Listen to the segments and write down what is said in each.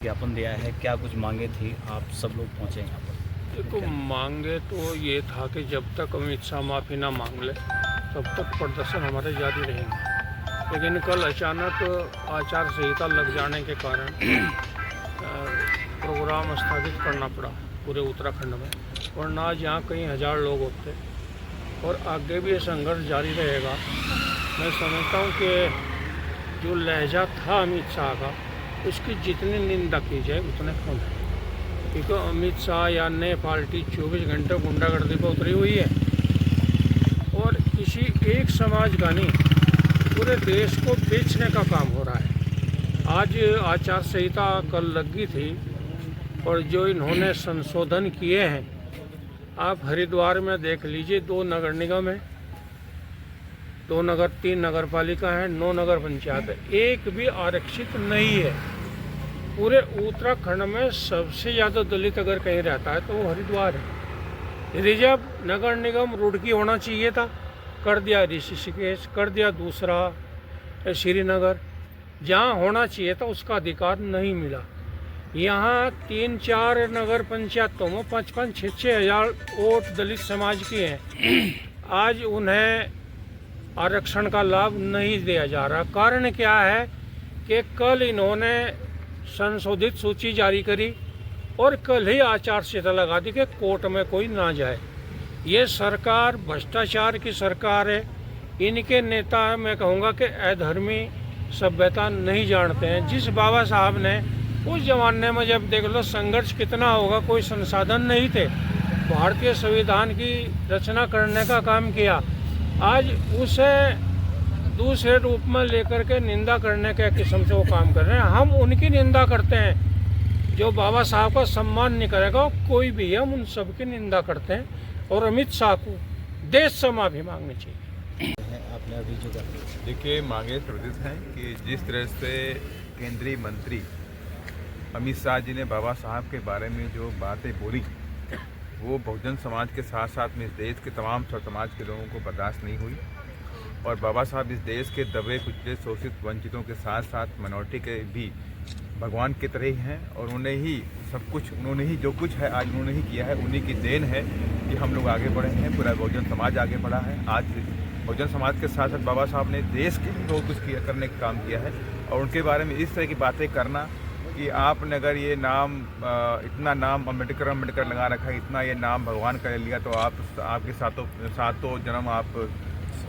ज्ञापन दिया है, क्या कुछ मांगे थी, आप सब लोग पहुंचे यहाँ पर? देखो, मांगे तो ये था कि जब तक अमित शाह माफ़ी ना मांग ले तब तक प्रदर्शन हमारे जारी रहेंगे। लेकिन कल अचानक आचार संहिता लग जाने के कारण प्रोग्राम स्थगित करना पड़ा पूरे उत्तराखंड में, वरना आज यहाँ कई हज़ार लोग होते और आगे भी ये संघर्ष जारी रहेगा। मैं समझता हूँ कि जो लहजा था अमित शाह का, उसकी जितनी निंदा की जाए उतने कम है, क्योंकि अमित शाह या नए पार्टी 24 घंटे गुंडागर्दी पर उतरी हुई है और किसी एक समाज का नहीं, पूरे देश को बेचने का काम हो रहा है। आज आचार संहिता कल लगी थी और जो इन्होंने संशोधन किए हैं, आप हरिद्वार में देख लीजिए, 2 नगर निगम है, 3 नगर पालिका है, 9 नगर पंचायत है, एक भी आरक्षित नहीं है। पूरे उत्तराखंड में सबसे ज़्यादा दलित अगर कहीं रहता है तो वो हरिद्वार है। रिजर्व नगर निगम रुड़की होना चाहिए था, कर दिया ऋषिकेश, कर दिया दूसरा श्रीनगर, जहाँ होना चाहिए था उसका अधिकार नहीं मिला। यहाँ 3-4 नगर पंचायतों में 5-5, 6-6 हज़ार वोट दलित समाज के हैं। आज उन्हें आरक्षण का लाभ नहीं दिया जा रहा। कारण क्या है कि कल इन्होंने संशोधित सूची जारी करी और कल ही आचार संहिता लगा दी कि कोर्ट में कोई ना जाए। ये सरकार भ्रष्टाचार की सरकार है। इनके नेता मैं कहूँगा कि अधर्मी सभ्यता नहीं जानते हैं। जिस बाबा साहब ने उस जमाने में, जब देख लो संघर्ष कितना होगा, कोई संसाधन नहीं थे, भारतीय संविधान की रचना करने का काम किया, आज उसे दूसरे रूप में लेकर के निंदा करने के किस्म से वो काम कर रहे हैं। हम उनकी निंदा करते हैं जो बाबा साहब का सम्मान नहीं करेगा, कोई भी, हम उन सब की निंदा करते हैं और अमित शाह को देश से माफी मांगनी चाहिए। आपने अभी जो देखिए, मांगे त्वरित हैं कि जिस तरह से केंद्रीय मंत्री अमित शाह जी ने बाबा साहब के बारे में जो बातें बोली, वो बहुजन समाज के साथ साथ में इस देश के तमाम समाज के लोगों को बर्दाश्त नहीं हुई। और बाबा साहब इस देश के दबे कुचले शोषित वंचितों के साथ साथ माइनॉरिटी के भी भगवान की तरह ही हैं और उन्हें ही सब कुछ, उन्होंने ही जो कुछ है आज उन्होंने ही किया है। उन्हीं की देन है कि हम लोग आगे बढ़े हैं, पूरा बहुजन समाज आगे बढ़ा है। आज बहुजन समाज के साथ साथ बाबा साहब ने देश के लिए बहुत कुछ किया, करने का काम किया है। और उनके बारे में इस तरह की बातें करना कि आपने अगर ये नाम, इतना नाम अम्बेडकर लगा रखा है, इतना ये नाम भगवान का ले लिया, तो आपके सातों जन्म आप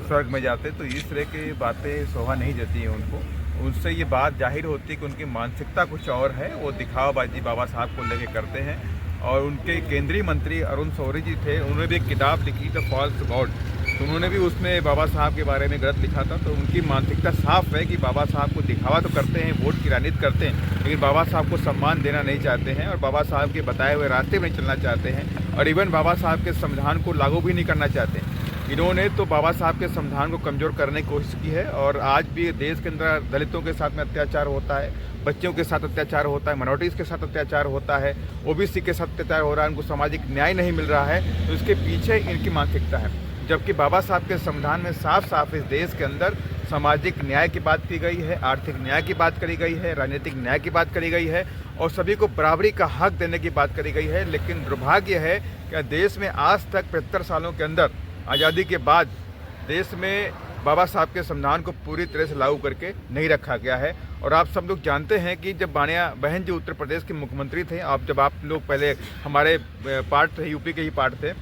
स्वर्ग में जाते, तो इस तरह की बातें शोभा नहीं देती हैं उनको। उनसे ये बात जाहिर होती है कि उनकी मानसिकता कुछ और है, वो दिखावाबाजी बाबा साहब को लेके करते हैं। और उनके केंद्रीय मंत्री अरुण शौरी जी थे, उन्होंने भी एक किताब लिखी द फॉल्स गॉड, तो उन्होंने भी उसमें बाबा साहब के बारे में गलत लिखा था। तो उनकी मानसिकता साफ है कि बाबा साहब को दिखावा तो करते हैं, वोट की राजनीति करते हैं, लेकिन बाबा साहब को सम्मान देना नहीं चाहते हैं और बाबा साहब के बताए हुए रास्ते में चलना चाहते हैं और इवन बाबा साहब के संविधान को लागू भी नहीं करना चाहते हैं। इन्होंने तो बाबा साहब के संविधान को कमज़ोर करने की कोशिश की है और आज भी देश के अंदर दलितों के साथ में अत्याचार होता है, बच्चों के साथ अत्याचार होता है, माइनॉरिटीज़ के साथ अत्याचार होता है, ओबीसी के साथ अत्याचार हो रहा है, उनको सामाजिक न्याय नहीं मिल रहा है। तो इसके पीछे इनकी मानसिकता है। जबकि बाबा साहब के संविधान में साफ साफ इस देश के अंदर सामाजिक न्याय की बात की गई है, आर्थिक न्याय की बात करी गई है, राजनीतिक न्याय की बात करी गई है और सभी को बराबरी का हक देने की बात करी गई है। लेकिन दुर्भाग्य है कि देश में आज तक 75 सालों के अंदर, आज़ादी के बाद, देश में बाबा साहब के संविधान को पूरी तरह से लागू करके नहीं रखा गया है। और आप सब लोग जानते हैं कि जब बानिया बहन जी उत्तर प्रदेश के मुख्यमंत्री थे, जब आप लोग पहले हमारे पार्ट थे, यूपी के ही पार्ट थे,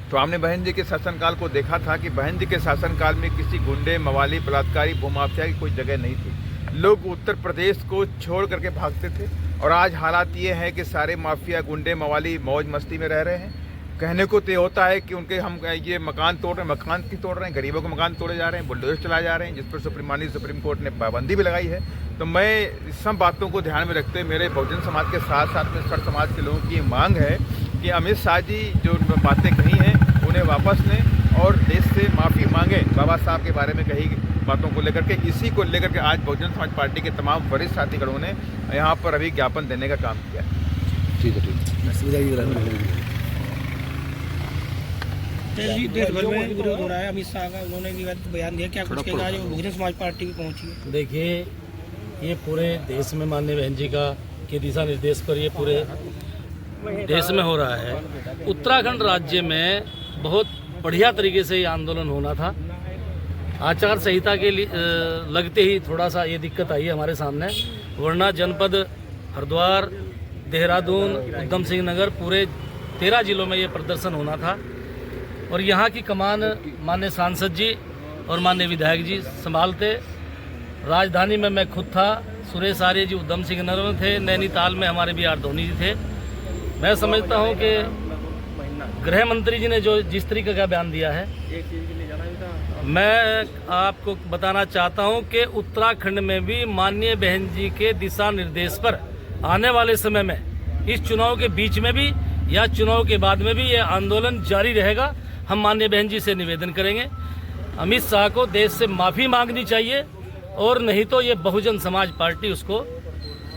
तो हमने बहन जी के शासनकाल को देखा था कि बहन जी के शासनकाल में किसी गुंडे, मवाली, बलात्कारी, भूमाफिया की कोई जगह नहीं थी। लोग उत्तर प्रदेश को छोड़ करके भागते थे और आज हालात ये है कि सारे माफिया, गुंडे, मवाली मौज मस्ती में रह रहे हैं। कहने को तो होता है कि उनके हम ये मकान तोड़ रहे हैं, मकान की तोड़ रहे हैं, गरीबों के मकान तोड़े जा रहे हैं, बुलडोजर चलाए जा रहे हैं, जिस पर सुप्रीम कोर्ट ने पाबंदी भी लगाई है। तो मैं सब बातों को ध्यान में रखते हुए मेरे बहुजन समाज के साथ साथ में सर्व समाज के लोगों की मांग है कि अमित शाह जी जो बातें कही हैं उन्हें वापस लें और देश से माफ़ी मांगें बाबा साहब के बारे में कही बातों को लेकर के। इसी को लेकर के आज बहुजन समाज पार्टी के तमाम वरिष्ठ साथीगणों ने यहाँ पर अभी ज्ञापन देने का काम किया। ठीक है। देश भर में विरोध हो रहा है अमित शाह का, उन्होंने भी बयान दिया, क्या कुछ कहेगा जो बहुजन समाज पार्टी भी पहुंची है? देखिए, ये पूरे देश में माननीय बहन जी का के दिशा निर्देश पर ये पूरे देश में हो रहा है। उत्तराखंड राज्य में बहुत बढ़िया तरीके से ये आंदोलन होना था। आचार संहिता के लगते ही थोड़ा सा ये दिक्कत आई है हमारे सामने, वरना जनपद हरिद्वार, देहरादून, उधम सिंह नगर पूरे 13 जिलों में ये प्रदर्शन होना था। और यहाँ की कमान माननीय सांसद जी और माननीय विधायक जी संभालते। राजधानी में मैं खुद था, सुरेश आर्य जी उधम सिंह नगर में थे, नैनीताल में हमारे बी आर धोनी जी थे। मैं समझता हूँ कि गृह मंत्री जी ने जो जिस तरीके का बयान दिया है, मैं आपको बताना चाहता हूँ कि उत्तराखंड में भी माननीय बहन जी के दिशा निर्देश पर आने वाले समय में, इस चुनाव के बीच में भी या चुनाव के बाद में भी ये आंदोलन जारी रहेगा। हम माननीय बहन जी से निवेदन करेंगे, अमित शाह को देश से माफ़ी मांगनी चाहिए, और नहीं तो ये बहुजन समाज पार्टी उसको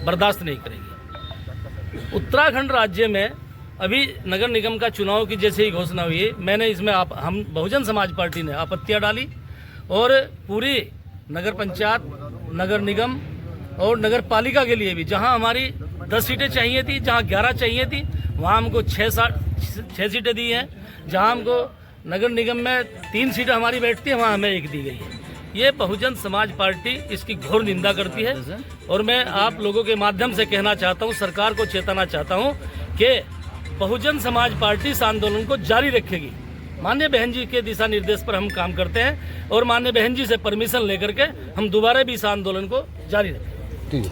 बर्दाश्त नहीं करेगी। उत्तराखंड राज्य में अभी नगर निगम का चुनाव की जैसे ही घोषणा हुई, मैंने इसमें हम बहुजन समाज पार्टी ने आपत्तियां डाली, और पूरी नगर पंचायत, नगर निगम और नगर पालिका के लिए भी, जहां हमारी 10 सीटें चाहिए थी, जहां 11 चाहिए थी, वहां हमको 6 सीटें दी हैं। जहां हमको नगर निगम में 3 सीटें हमारी बैठती है, वहां हमें 1 दी गई है। ये बहुजन समाज पार्टी इसकी घोर निंदा करती है, और मैं आप लोगों के माध्यम से कहना चाहता हूँ, सरकार को चेताना चाहता हूँ कि बहुजन समाज पार्टी इस आंदोलन को जारी रखेगी। माननीय बहन जी के दिशा निर्देश पर हम काम करते हैं, और माननीय बहन जी से परमिशन लेकर के हम दोबारा भी इस आंदोलन को जारी रखेंगे।